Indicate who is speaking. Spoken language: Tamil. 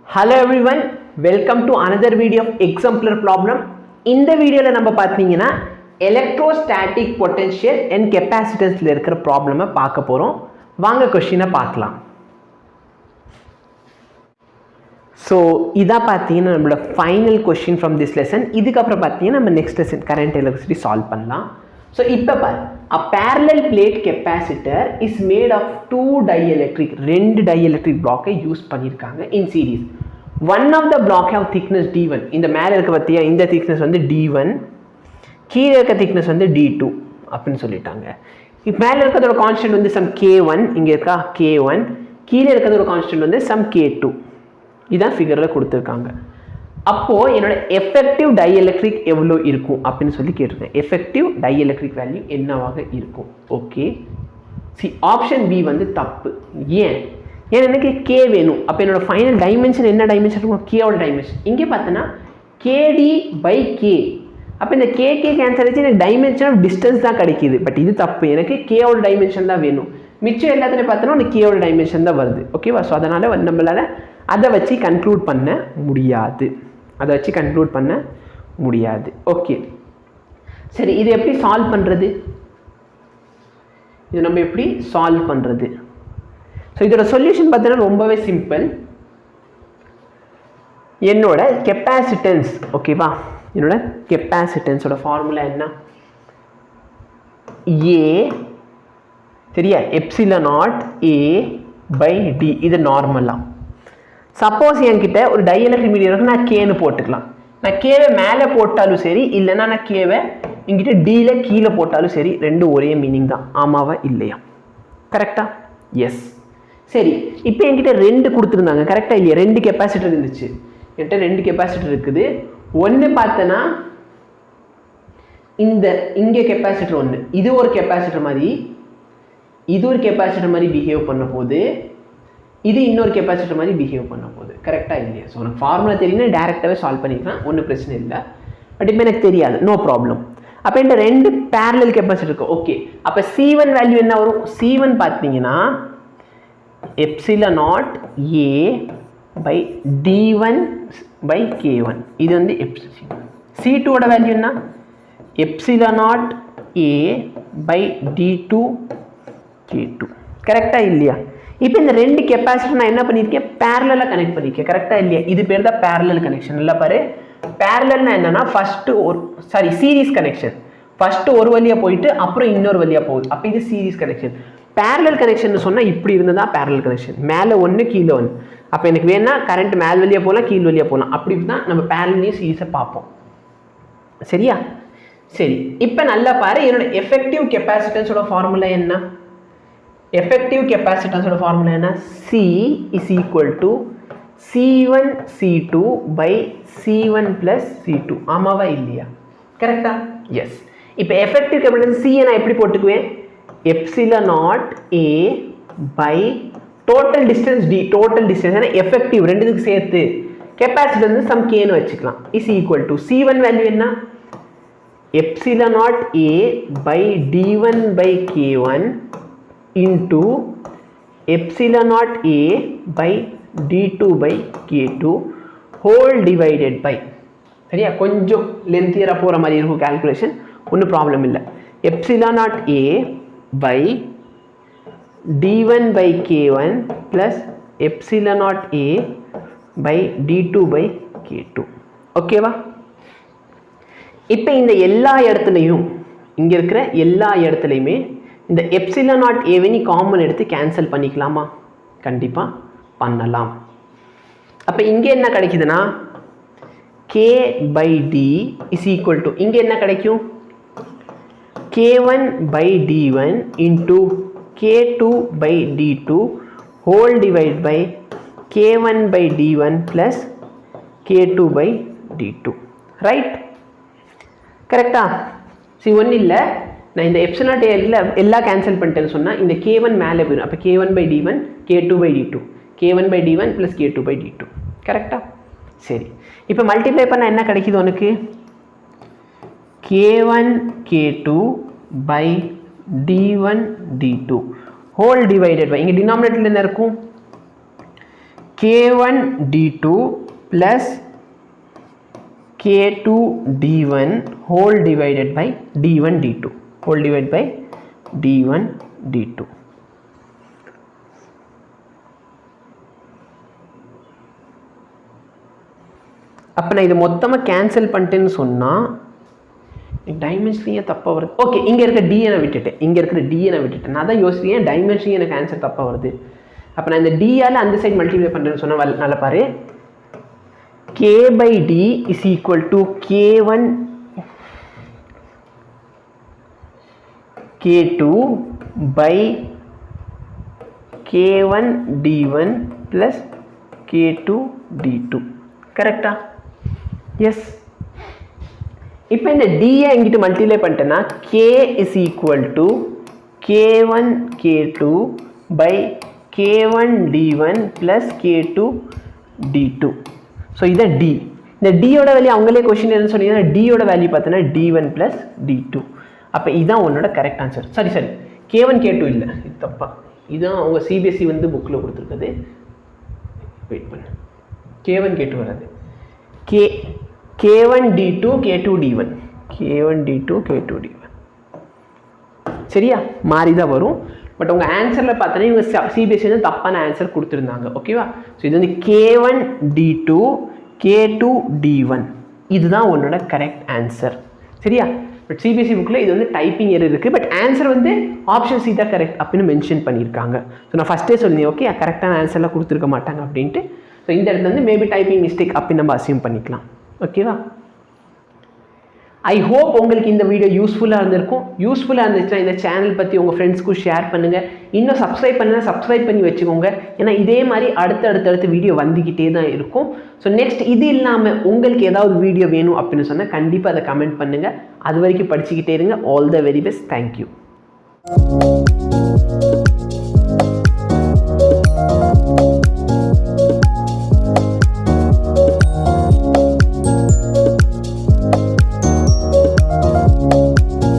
Speaker 1: Hello everyone, welcome to another video of exemplar problem. In the video la நம்ம பாத்தீங்கன்னா electrostatic potential and capacitance ல இருக்கிற problem பார்க்க போறோம். வாங்க क्वेश्चन பார்க்கலாம். So இதா பாத்தீங்கன்னா நம்மளோட final question from this lesson. இதுக்கு அப்புறம் பாத்தீங்கன்னா நம்ம next lesson current electricity solve பண்ணலாம். So இப்ப பாரு, a parallel plate capacitor is made of two dielectric, ரெண்டு dielectric block யூஸ் பண்ணிருக்காங்க in series. One of the block have thickness d1. இந்த மேல இருக்க பத்தியா இந்த thickness வந்து d1, கீழ இருக்க thickness வந்து d2 அப்படினு சொல்லிட்டாங்க. இப்ப மேல இருக்கதோட கான்ஸ்டன்ட் வந்து some k1, இங்க இருக்கா k1, கீழ இருக்கதோட கான்ஸ்டன்ட் வந்து some k2. இதான் ஃபிகர்ல கொடுத்திருக்காங்க. அப்போ என்னோட எஃபெக்டிவ் டைஎலக்ட்ரிக் எவ்வளோ இருக்கும் அப்படின்னு சொல்லி கேட்டிருக்கேன். எஃபெக்டிவ் டைஎலக்ட்ரிக் வேல்யூ என்னவாக இருக்கும்? ஓகே, சி ஆப்ஷன் பி வந்து தப்பு. ஏன் எனக்கு கே வேணும். அப்போ என்னோட ஃபைனல் டைமென்ஷன் என்ன டைமென்ஷன் இருக்கும்? கேவோட டைமென்ஷன். இங்கே பார்த்தோன்னா கேடி பை கே. அப்போ இந்த கே கேன்சல் ஆச்சு, எனக்கு டைமென்ஷன் ஆஃப் டிஸ்டன்ஸ் தான் கிடைக்கிது. பட் இது தப்பு, எனக்கு கேவோட டைமென்ஷன் தான் வேணும். மிச்சம் எல்லாத்துலையும் பார்த்தோன்னா அந்த கேவோட டைமென்ஷன் தான் வருது. ஓகேவா? ஸோ அதனால் நம்மளால் அதை வச்சு கன்க்ளூட் பண்ண முடியாது. ஓகே, சரி, இது எப்படி சால்வ் பண்ணுறது? இது நம்ம எப்படி சால்வ் பண்ணுறது? ஸோ இதோட சொல்யூஷன் பார்த்தீங்கன்னா ரொம்பவே சிம்பிள். என்னோட கெப்பாசிட்டன்ஸ், ஓகேவா, என்னோட கெப்பாசிட்டன்ஸோட ஃபார்முலா என்ன? ஏ, சரியா, epsilon not A by D. இது நார்மலாக. சப்போஸ் என்கிட்ட ஒரு டைஎலக்ட்ரிக் மீடியம் இருக்கு, நான் கேன்னு போட்டுக்கலாம். நான் கேவை மேலே போட்டாலும் சரி, இல்லைன்னா நான் கேவை என்கிட்ட டியில் கீழே போட்டாலும் சரி, ரெண்டும் ஒரே மீனிங் தான். ஆமாவா இல்லையா? கரெக்டா? எஸ். சரி, இப்போ என்கிட்ட ரெண்டு கொடுத்துருந்தாங்க, கரெக்டாக இல்லையா? ரெண்டு கெப்பாசிட்டர் இருந்துச்சு. என்கிட்ட ரெண்டு கெப்பாசிட்டர் இருக்குது. ஒன்று பார்த்தனா இங்கே கெப்பாசிட்டர் ஒன்று, இது ஒரு கெப்பாசிட்டர் மாதிரி, இது ஒரு கெப்பாசிட்டர் மாதிரி பிஹேவ் பண்ண போது, இது இன்னொரு கெப்பாசிட்டர் மாதிரி பிஹேவ் பண்ண போகுது. கரெக்டாக இல்லையா? ஸோ உனக்கு ஃபார்முலா தெரியும்னா டேரெக்டாகவே சால்வ் பண்ணிக்கலாம், ஒன்றும் பிரச்சனை இல்லை. பட் இப்போ எனக்கு தெரியாது, நோ ப்ராப்ளம். அப்போ என்கிட்ட ரெண்டு பேரலல் கெப்பாசிட்டர் இருக்கு. ஓகே, அப்போ C1 வேல்யூ என்ன வரும்? C1 பார்த்தீங்கன்னா epsilon not A by D1 by K1. இது வந்து C2ஓட வேல்யூ என்ன? Epsilon not A by D2 K2. கரெக்டாக இல்லையா? இப்போ இந்த ரெண்டு கெப்பாசிட்டர் நான் என்ன பண்ணியிருக்கேன்? பேரலாக கனெக்ட் பண்ணியிருக்கேன். கரெக்டாக இல்லையா? இது பேர் தான் பேரலல் கனெக்ஷன். இல்லை பாரு, பேரலல்னா என்னன்னா சீரிஸ் கனெக்ஷன். ஃபர்ஸ்ட் ஒரு வழியாக போயிட்டு அப்புறம் இன்னொரு வழியாக போகுது. அப்போ இது சீரிஸ் கனெக்ஷன். பேரலல் கனெக்ஷன் சொன்னால் இப்படி இருந்ததா பேரலல் கனெக்ஷன், மேலே ஒன்று கீழே ஒன்று. அப்போ எனக்கு வேணா கரண்ட் மேல் வழியாக போகலாம், கீழ் வழியாக போகலாம். அப்படி தான் நம்ம பேரலையும் சீரிஸை பார்ப்போம். சரியா? சரி, இப்போ நல்லா பாரு, என்னோட எஃபெக்டிவ் கெப்பாசிட்டன்ஸோட ஃபார்முலா என்ன? effective capacitance ஓட ஃபார்முலா என்ன? C is equal to C1 C2 by C1 plus C2. ஆமாவா இல்லையா? கரெக்டா? எஸ். இப்போ effective capacitance C நான் எப்படி போட்டுக்குவேன்? Epsilon naught A by total distance D. total distance ஏன்னா effective ரெண்டுத்துக்கு சேர்த்து capacitance சம் Kன்னு வச்சுக்கலாம். is equal to C1 value என்ன? Epsilon naught A by D1 by K1 into epsilon naught A by D2 by K2 whole divided by, சரியா? கொஞ்சம் லென்த்தியராக போகிற மாதிரி இருக்கும் கால்குலேஷன், ஒன்றும் ப்ராப்ளம் இல்லை. Epsilon not A by D1 by K1 plus epsilon naught A by D2 by K2. ஓகேவா? இப்போ இந்த எல்லா இடத்துலையும், இங்கே இருக்கிற எல்லா இடத்துலையுமே இந்த எப்சிலன் நாட் ஏவை நீ காமன் எடுத்து கேன்சல் பண்ணிக்கலாமா? கண்டிப்பாக பண்ணலாம். அப்போ இங்கே என்ன கிடைக்குதுன்னா K by D is equal to, இங்கே என்ன கிடைக்கும்? K1 by D1 into K2 by D2 whole divided by K1 by D1 plus K2 by D2. Right? கரெக்டா? சரி, ஒன்றும் இல்லை, நான் இந்த எப்சிலன் நாட் எல்லாம் கேன்சல் பண்ணிட்டேன்னு சொன்னால் இந்த K1 மேலே போயிடும். அப்போ K1 by D1 K2 by D2 K1 by D1 plus K2 by D2. கரெக்டா? சரி, இப்போ மல்டிப்ளை பண்ணால் என்ன கிடைக்குது உனக்கு? K1 K2 by D1 D2 whole divided by, இங்கே டினாமினேட்டரில் என்ன இருக்கும்? k1 d2 plus k2 d1 whole divided by d1 d2 whole divided by d1 d2. அப்போ நான் இதை மொத்தமாக கேன்சல் பண்ணிட்டேன்னு சொன்னால் டைமென்ஷன் ஏன் தப்பாக வருது? ஓகே, இங்கே இருக்க டியை நான் விட்டுட்டேன். நான் தான் யோசிக்கிறேன் டைமென்ஷன் எனக்கு ஆன்சர் தப்பாக வருது. அப்போ நான் இந்த டியால் அந்த சைட் மல்டிப்ளை பண்ணுறேன்னு சொன்னால் நல்லா பாரு, k by d is equal to k1 k2 by k1 d1 plus k2 d2. கரெக்டா? எஸ். இப்போ இந்த டியை இங்கிட்டு மல்டிப்ளை பண்ணிட்டேன்னா k is equal to k1 k2 by k1 d1 plus k2 d2. So இதை டி. இந்த டியோட வேல்யூ அவங்களே கொஸ்டின் என்ன சொன்னீங்கன்னா டியோட வேல்யூ பார்த்தோன்னா d1 plus d2. அப்போ இதுதான் உன்னோட கரெக்ட் ஆன்சர். சரி k1 k2 இல்லை, இது தப்பா. இதுதான் அவங்க சிபிஎஸ்சி வந்து புக்கில் கொடுத்துருக்குது. வெயிட் பண்ணு, k1 k2 வராது, k1 d2 k2 d1 k1 d2 k2 d1 சரியா? மாறி தான் வரும். பட் உங்கள் ஆன்சரில் பார்த்தோன்னா இவங்க சிபிஎஸ்சி வந்து தப்பான ஆன்சர் கொடுத்துருந்தாங்க. ஓகேவா? ஸோ இது வந்து k1 d2 k2 d1 இதுதான் உன்னோட கரெக்ட் ஆன்சர். சரியா? பட் சிபிஎஸ்சி புக்கில் இது வந்து டைப்பிங் எரர் இருக்குது. பட் ஆன்சர் வந்து ஆப்ஷன் சி தான் கரெக்ட் அப்படின்னு மென்ஷன் பண்ணியிருக்காங்க. ஸோ நான் ஃபஸ்ட்டே சொல்லியிருந்தேன் ஓகே கரெக்டான ஆன்சர்லாம் கொடுத்துருக்க மாட்டாங்க அப்படின்ட்டு. ஸோ இந்த இடத்துல வந்து மேபி டைப்பிங் மிஸ்டேக் அப்படின்னு நம்ம அசியூம் பண்ணிக்கலாம். ஓகேவா? ஐ ஹோப் உங்களுக்கு இந்த வீடியோ யூஸ்ஃபுல்லாக இருந்திருக்கும். யூஸ்ஃபுல்லாக இருந்துச்சுன்னா இந்த சேனல் பற்றி உங்கள் ஃப்ரெண்ட்ஸ்க்கும் ஷேர் பண்ணுங்கள். இன்னும் சப்ஸ்கிரைப் பண்ணுங்கள், சப்ஸ்கிரைப் பண்ணி வச்சுக்கோங்க. ஏன்னா இதே மாதிரி அடுத்தடுத்து வீடியோ வந்துக்கிட்டே தான் இருக்கும். ஸோ நெக்ஸ்ட் இது இல்லாமல் உங்களுக்கு ஏதாவது வீடியோ வேணும் அப்படின்னு சொன்னால் கண்டிப்பாக அதை கமெண்ட் பண்ணுங்கள். அது வரைக்கும் படிச்சுக்கிட்டே இருங்க. All the very best. Thank you.